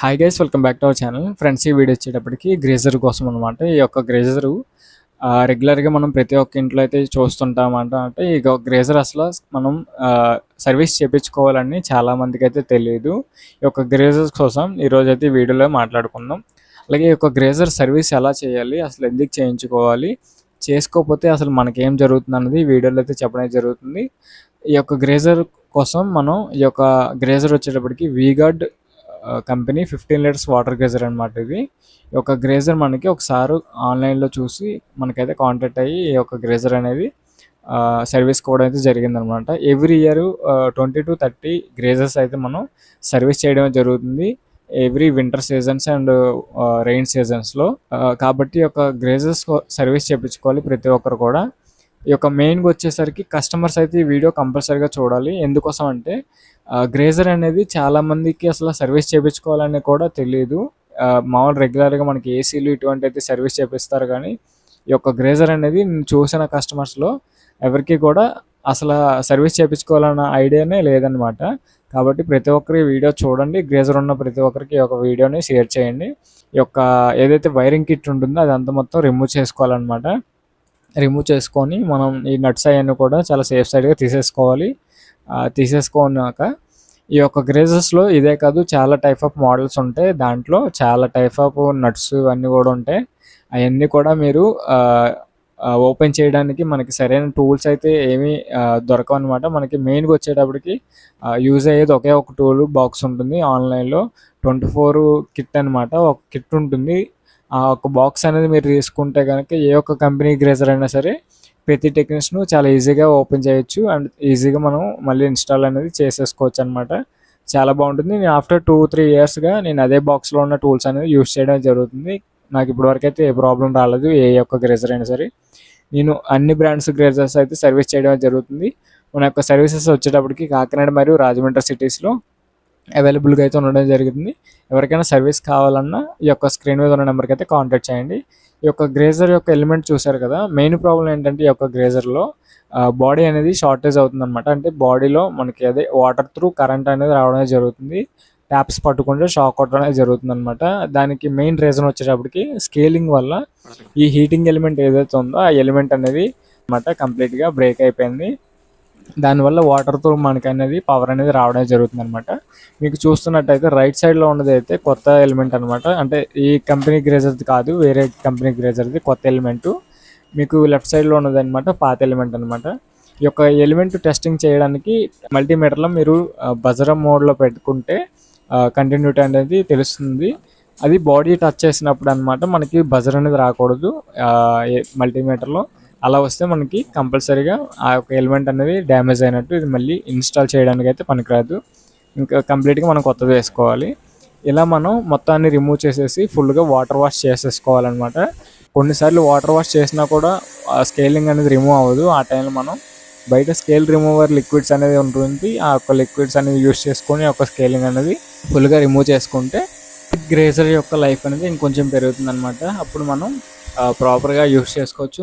Hi guys, welcome back to our channel. Friends, ఈ video వచ్చేటప్పటికి గ్రేజర్ కోసం అనమాట. ఈ యొక్క గ్రేజరు రెగ్యులర్గా మనం ప్రతి ఒక్క ఇంట్లో అయితే చూస్తుంటామంట. అంటే ఈ గ్రేజర్ అసలు మనం సర్వీస్ చేయించుకోవాలని చాలామందికి అయితే తెలియదు. ఈ యొక్క గ్రేజర్స్ కోసం ఈరోజు అయితే వీడియోలో మాట్లాడుకుందాం. అలాగే ఈ యొక్క గ్రేజర్ సర్వీస్ ఎలా చేయాలి, అసలు ఎందుకు చేయించుకోవాలి, చేసుకోకపోతే అసలు మనకేం జరుగుతుంది అన్నది ఈ వీడియోలో అయితే చెప్పడం జరుగుతుంది. ఈ యొక్క గ్రేజర్ కోసం మనం ఈ యొక్క గ్రేజర్ వచ్చేటప్పటికి వీగార్డ్ కంపెనీ 15 లీటర్స్ వాటర్ గ్రేజర్ అనమాట. ఇది ఈ యొక్క గ్రేజర్ మనకి ఒకసారి ఆన్లైన్లో చూసి మనకైతే కాంటాక్ట్ అయ్యి ఈ యొక్క గ్రేజర్ అనేది సర్వీస్ కూడా అయితే జరిగిందనమాట. ఎవ్రీ ఇయర్ 20 to 30 గ్రేజర్స్ అయితే మనం సర్వీస్ చేయడం జరుగుతుంది every winter seasons and rain సీజన్స్లో. కాబట్టి ఈ యొక్క గ్రేజర్స్ సర్వీస్ చేయించుకోవాలి ప్రతి ఒక్కరు కూడా. ఈ యొక్క మెయిన్గా వచ్చేసరికి కస్టమర్స్ అయితే ఈ వీడియో కంపల్సరీగా చూడాలి. ఎందుకోసం అంటే గ్రేజర్ అనేది చాలామందికి అసలు సర్వీస్ చేయించుకోవాలని కూడా తెలియదు. మామూలు రెగ్యులర్గా మనకి ఏసీలు ఇటువంటి అయితే సర్వీస్ చేపిస్తారు, కానీ ఈ యొక్క గ్రేజర్ అనేది నేను చూసిన కస్టమర్స్లో ఎవరికి కూడా అసలు సర్వీస్ చేయించుకోవాలన్న ఐడియానే లేదనమాట. కాబట్టి ప్రతి ఒక్కరు ఈ వీడియో చూడండి. గ్రేజర్ ఉన్న ప్రతి ఒక్కరికి ఈ యొక్క వీడియోని షేర్ చేయండి. ఈ యొక్క ఏదైతే వైరింగ్ కిట్ ఉంటుందో అదంతా మొత్తం రిమూవ్ చేసుకోవాలన్నమాట. రిమూవ్ చేసుకొని మనం ఈ నట్స్ అవన్నీ కూడా చాలా సేఫ్ సైడ్గా తీసేసుకోవాలి. తీసేసుకున్నాక ఈ యొక్క గ్రేజర్స్లో ఇదే కాదు, చాలా టైప్ ఆఫ్ మోడల్స్ ఉంటాయి. దాంట్లో చాలా టైప్ ఆఫ్ నట్స్ అన్నీ కూడా ఉంటాయి. అవన్నీ కూడా మీరు ఓపెన్ చేయడానికి మనకి సరైన టూల్స్ అయితే ఏమీ దొరకవు అనమాట. మనకి మెయిన్గా వచ్చేటప్పటికి యూజ్ అయ్యేది ఒకే ఒక టూల్ బాక్స్ ఉంటుంది ఆన్లైన్లో. 24 కిట్ అనమాట, ఒక కిట్ ఉంటుంది. ఆ ఒక బాక్స్ అనేది మీరు తీసుకుంటే కనుక ఏ ఒక్క కంపెనీ గ్రేజర్ అయినా సరే ప్రతి టెక్నిక్స్ను చాలా ఈజీగా ఓపెన్ చేయొచ్చు అండ్ ఈజీగా మనం మళ్ళీ ఇన్స్టాల్ అనేది చేసేసుకోవచ్చు అనమాట. చాలా బాగుంటుంది. నేను ఆఫ్టర్ 2-3 ఇయర్స్గా నేను అదే బాక్స్లో ఉన్న టూల్స్ అనేది యూస్ చేయడం జరుగుతుంది. నాకు ఇప్పటివరకు అయితే ఏ ప్రాబ్లం రాలేదు. ఏ ఒక్క గ్రేజర్ అయినా సరే నేను అన్ని బ్రాండ్స్ గ్రేజర్స్ అయితే సర్వీస్ చేయడం జరుగుతుంది. మన యొక్క సర్వీసెస్ వచ్చేటప్పటికి కాకినాడ మరియు రాజమండ్రి సిటీస్లో అవైలబుల్గా అయితే ఉండడం జరుగుతుంది. ఎవరికైనా సర్వీస్ కావాలన్నా ఈ యొక్క స్క్రీన్ మీద ఉన్న నెంబర్కి అయితే కాంటాక్ట్ చేయండి. ఈ యొక్క గ్రేజర్ యొక్క ఎలిమెంట్ చూసారు కదా, మెయిన్ ప్రాబ్లం ఏంటంటే ఈ యొక్క గ్రేజర్లో బాడీ అనేది షార్టేజ్ అవుతుంది అనమాట. అంటే బాడీలో మనకి అదే వాటర్ త్రూ కరెంట్ అనేది రావడం జరుగుతుంది. ట్యాప్స్ పట్టుకుంటే షాక్ కొట్టడం అనేది జరుగుతుంది అనమాట. దానికి మెయిన్ రీజన్ వచ్చేటప్పటికి స్కేలింగ్ వల్ల ఈ హీటింగ్ ఎలిమెంట్ ఏదైతే ఉందో ఆ ఎలిమెంట్ అనేది అనమాట కంప్లీట్గా బ్రేక్ అయిపోయింది. దానివల్ల వాటర్తో మనకి అనేది పవర్ అనేది రావడం జరుగుతుంది అనమాట. మీకు చూస్తున్నట్టయితే రైట్ సైడ్లో ఉన్నది అయితే కొత్త ఎలిమెంట్ అనమాట. అంటే ఈ కంపెనీ గ్రేజర్ది కాదు, వేరే కంపెనీ గ్రేజర్ది కొత్త ఎలిమెంటు. మీకు లెఫ్ట్ సైడ్లో ఉన్నది అనమాట పాత ఎలిమెంట్ అనమాట. ఈ యొక్క ఎలిమెంట్ టెస్టింగ్ చేయడానికి మల్టీమీటర్లో మీరు బజర్ మోడ్లో పెట్టుకుంటే కంటిన్యూటీ అనేది తెలుస్తుంది. అది బాడీ టచ్ చేసినప్పుడు అనమాట మనకి బజర్ అనేది రాకూడదు మల్టీమీటర్లో. అలా వస్తే మనకి కంపల్సరీగా ఆ యొక్క ఎలిమెంట్ అనేది డ్యామేజ్ అయినట్టు, ఇది మళ్ళీ ఇన్స్టాల్ చేయడానికి అయితే పనికిరాదు. ఇంకా కంప్లీట్గా మనం కొత్తది వేసుకోవాలి. ఇలా మనం మొత్తాన్ని రిమూవ్ చేసేసి ఫుల్గా వాటర్ వాష్ చేసేసుకోవాలన్నమాట. కొన్నిసార్లు వాటర్ వాష్ చేసినా కూడా స్కేలింగ్ అనేది రిమూవ్ అవ్వదు. ఆ టైంలో మనం బయట స్కేల్ రిమూవర్ లిక్విడ్స్ అనేది ఉంటుంది. ఆ యొక్క లిక్విడ్స్ అనేది యూస్ చేసుకొని ఆ యొక్క స్కేలింగ్ అనేది ఫుల్గా రిమూవ్ చేసుకుంటే గ్రేజర్ యొక్క లైఫ్ అనేది ఇంకొంచెం పెరుగుతుంది అనమాట. అప్పుడు మనం ప్రాపర్గా యూస్ చేసుకోవచ్చు.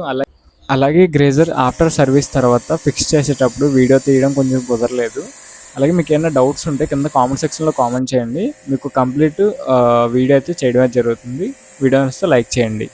అలాగే గ్రేజర్ ఆఫ్టర్ సర్వీస్ తర్వాత ఫిక్స్ చేసేటప్పుడు వీడియో తీయడం కొంచెం కుదరలేదు. అలాగే మీకు ఏమైనా డౌట్స్ ఉంటే కింద కామెంట్ సెక్షన్లో కామెంట్ చేయండి. మీకు కంప్లీట్ వీడియో అయితే చేయడం జరుగుతుంది. వీడియో వస్తే లైక్ చేయండి.